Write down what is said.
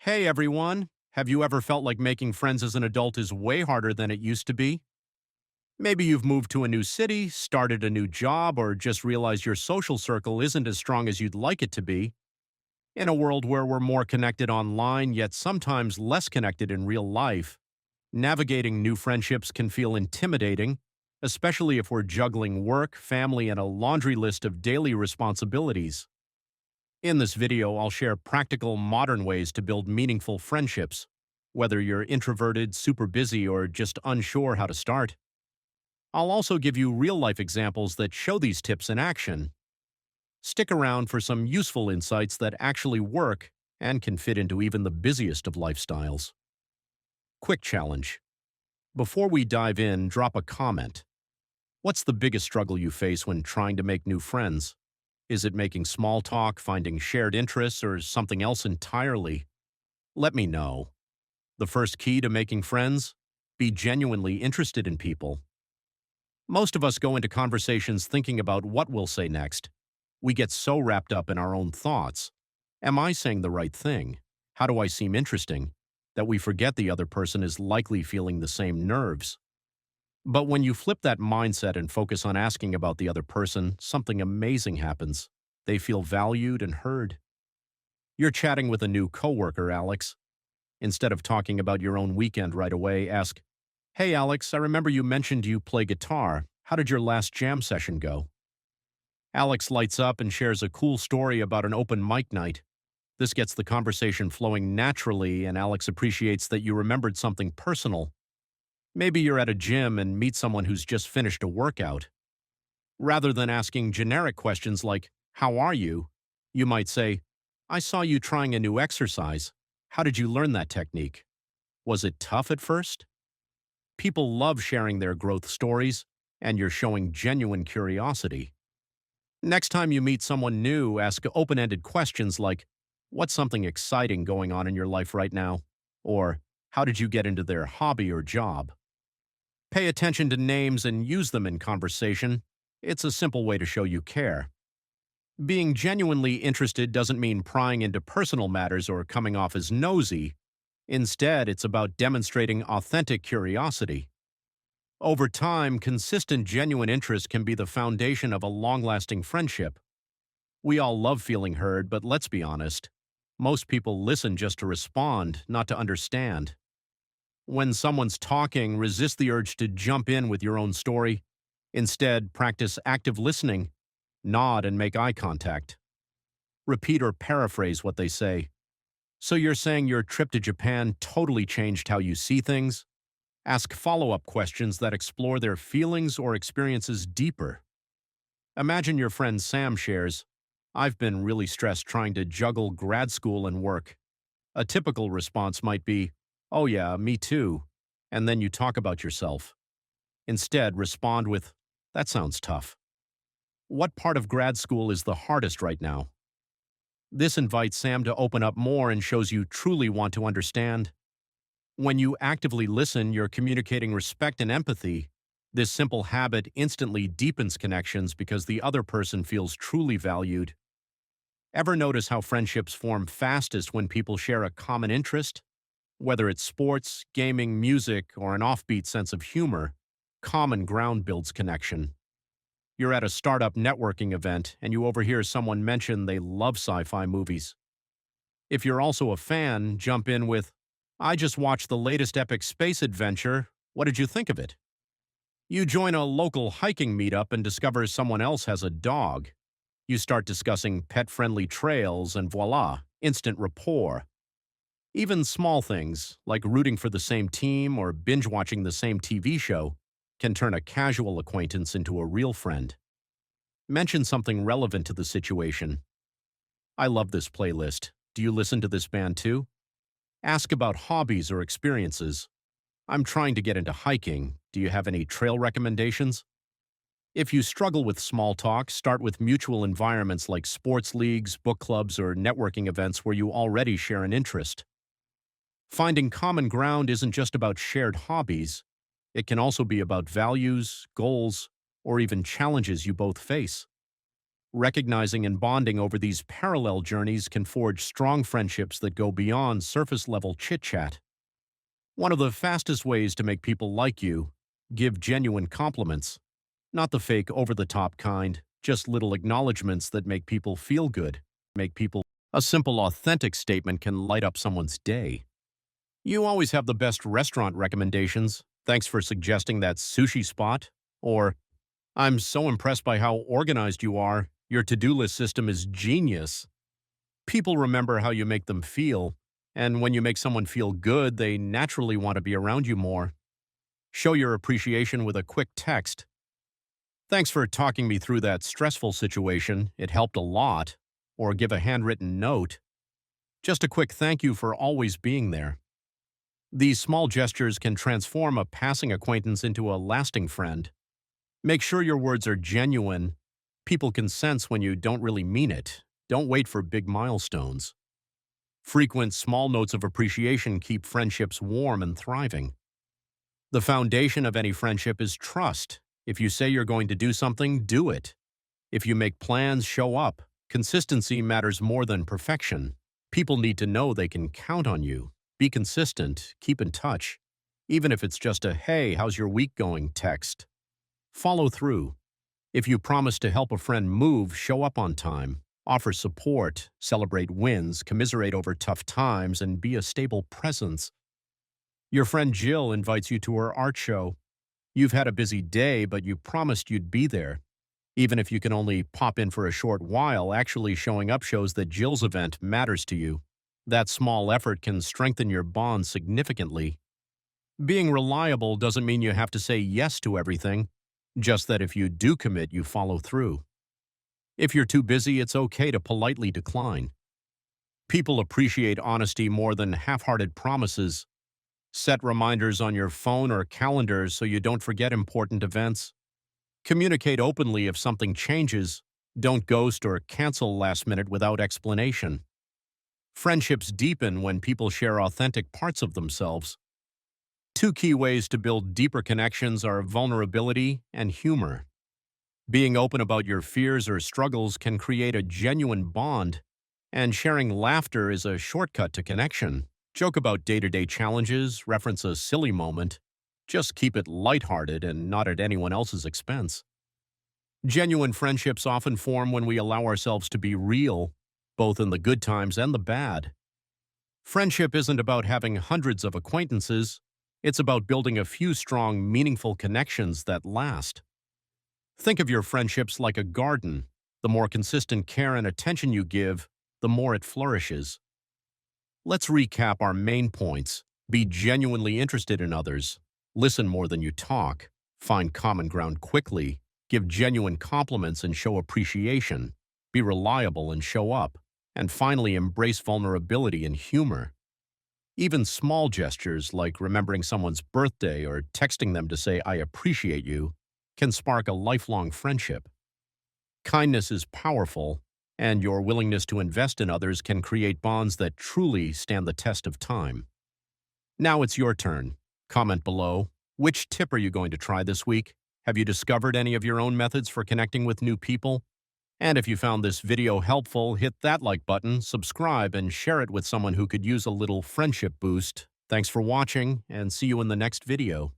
Hey everyone! Have you ever felt like making friends as an adult is way harder than it used to be? Maybe you've moved to a new city, started a new job, or just realized your social circle isn't as strong as you'd like it to be. In a world where we're more connected online, yet sometimes less connected in real life, navigating new friendships can feel intimidating, especially if we're juggling work, family, and a laundry list of daily responsibilities. In this video, I'll share practical, modern ways to build meaningful friendships, whether you're introverted, super busy, or just unsure how to start. I'll also give you real-life examples that show these tips in action. Stick around for some useful insights that actually work and can fit into even the busiest of lifestyles. Quick challenge. Before we dive in, drop a comment. What's the biggest struggle you face when trying to make new friends? Is it making small talk, finding shared interests, or something else entirely? Let me know. The first key to making friends? Be genuinely interested in people. Most of us go into conversations thinking about what we'll say next. We get so wrapped up in our own thoughts. Am I saying the right thing? How do I seem interesting? That we forget the other person is likely feeling the same nerves. But when you flip that mindset and focus on asking about the other person, something amazing happens. They feel valued and heard. You're chatting with a new coworker, Alex. Instead of talking about your own weekend right away, ask, "Hey Alex, I remember you mentioned you play guitar. How did your last jam session go?" Alex lights up and shares a cool story about an open mic night. This gets the conversation flowing naturally, and Alex appreciates that you remembered something personal. Maybe you're at a gym and meet someone who's just finished a workout. Rather than asking generic questions like, "How are you?" you might say, "I saw you trying a new exercise. How did you learn that technique? Was it tough at first?" People love sharing their growth stories, and you're showing genuine curiosity. Next time you meet someone new, ask open-ended questions like, "What's something exciting going on in your life right now?" Or, "How did you get into their hobby or job?" Pay attention to names and use them in conversation. It's a simple way to show you care. Being genuinely interested doesn't mean prying into personal matters or coming off as nosy. Instead, it's about demonstrating authentic curiosity. Over time, consistent, genuine interest can be the foundation of a long-lasting friendship. We all love feeling heard, but let's be honest. Most people listen just to respond, not to understand. When someone's talking, resist the urge to jump in with your own story. Instead, practice active listening. Nod and make eye contact. Repeat or paraphrase what they say. "So you're saying your trip to Japan totally changed how you see things?" Ask follow-up questions that explore their feelings or experiences deeper. Imagine your friend Sam shares, "I've been really stressed trying to juggle grad school and work." A typical response might be, "Oh yeah, me too." And then you talk about yourself. Instead, respond with, "That sounds tough. What part of grad school is the hardest right now?" This invites Sam to open up more and shows you truly want to understand. When you actively listen, you're communicating respect and empathy. This simple habit instantly deepens connections because the other person feels truly valued. Ever notice how friendships form fastest when people share a common interest? Whether it's sports, gaming, music, or an offbeat sense of humor, common ground builds connection. You're at a startup networking event and you overhear someone mention they love sci-fi movies. If you're also a fan, jump in with, "I just watched the latest epic space adventure. What did you think of it?" You join a local hiking meetup and discover someone else has a dog. You start discussing pet-friendly trails and voila, instant rapport. Even small things, like rooting for the same team or binge-watching the same TV show, can turn a casual acquaintance into a real friend. Mention something relevant to the situation. "I love this playlist. Do you listen to this band too?" Ask about hobbies or experiences. "I'm trying to get into hiking. Do you have any trail recommendations?" If you struggle with small talk, start with mutual environments like sports leagues, book clubs, or networking events where you already share an interest. Finding common ground isn't just about shared hobbies. It can also be about values, goals, or even challenges you both face. Recognizing and bonding over these parallel journeys can forge strong friendships that go beyond surface-level chit-chat. One of the fastest ways to make people like you: give genuine compliments. Not the fake, over-the-top kind, just little acknowledgments that make people feel good. A simple, authentic statement can light up someone's day. You always have the best restaurant recommendations. Thanks for suggesting that sushi spot. Or, I'm so impressed by how organized you are. Your to-do list system is genius. People remember how you make them feel, and when you make someone feel good, they naturally want to be around you more. Show your appreciation with a quick text. Thanks for talking me through that stressful situation. It helped a lot. Or give a handwritten note. Just a quick thank you for always being there. These small gestures can transform a passing acquaintance into a lasting friend. Make sure your words are genuine. People can sense when you don't really mean it. Don't wait for big milestones. Frequent small notes of appreciation keep friendships warm and thriving. The foundation of any friendship is trust. If you say you're going to do something, do it. If you make plans, show up. Consistency matters more than perfection. People need to know they can count on you. Be consistent, keep in touch. Even if it's just a "Hey, how's your week going?" text. Follow through. If you promise to help a friend move, show up on time. Offer support, celebrate wins, commiserate over tough times, and be a stable presence. Your friend Jill invites you to her art show. You've had a busy day, but you promised you'd be there. Even if you can only pop in for a short while, actually showing up shows that Jill's event matters to you. That small effort can strengthen your bond significantly. Being reliable doesn't mean you have to say yes to everything, just that if you do commit, you follow through. If you're too busy, it's okay to politely decline. People appreciate honesty more than half-hearted promises. Set reminders on your phone or calendars so you don't forget important events. Communicate openly if something changes. Don't ghost or cancel last minute without explanation. Friendships deepen when people share authentic parts of themselves. Two key ways to build deeper connections are vulnerability and humor. Being open about your fears or struggles can create a genuine bond, and sharing laughter is a shortcut to connection. Joke about day-to-day challenges, reference a silly moment. Just keep it lighthearted and not at anyone else's expense. Genuine friendships often form when we allow ourselves to be real, both in the good times and the bad. Friendship isn't about having hundreds of acquaintances. It's about building a few strong, meaningful connections that last. Think of your friendships like a garden. The more consistent care and attention you give, the more it flourishes. Let's recap our main points. Be genuinely interested in others. Listen more than you talk. Find common ground quickly. Give genuine compliments and show appreciation. Be reliable and show up. And finally, embrace vulnerability and humor. Even small gestures like remembering someone's birthday or texting them to say "I appreciate you" can spark a lifelong friendship. Kindness is powerful, and your willingness to invest in others can create bonds that truly stand the test of time. Now it's your turn. Comment below. Which tip are you going to try this week? Have you discovered any of your own methods for connecting with new people? And if you found this video helpful, hit that like button, subscribe, and share it with someone who could use a little friendship boost. Thanks for watching, and see you in the next video.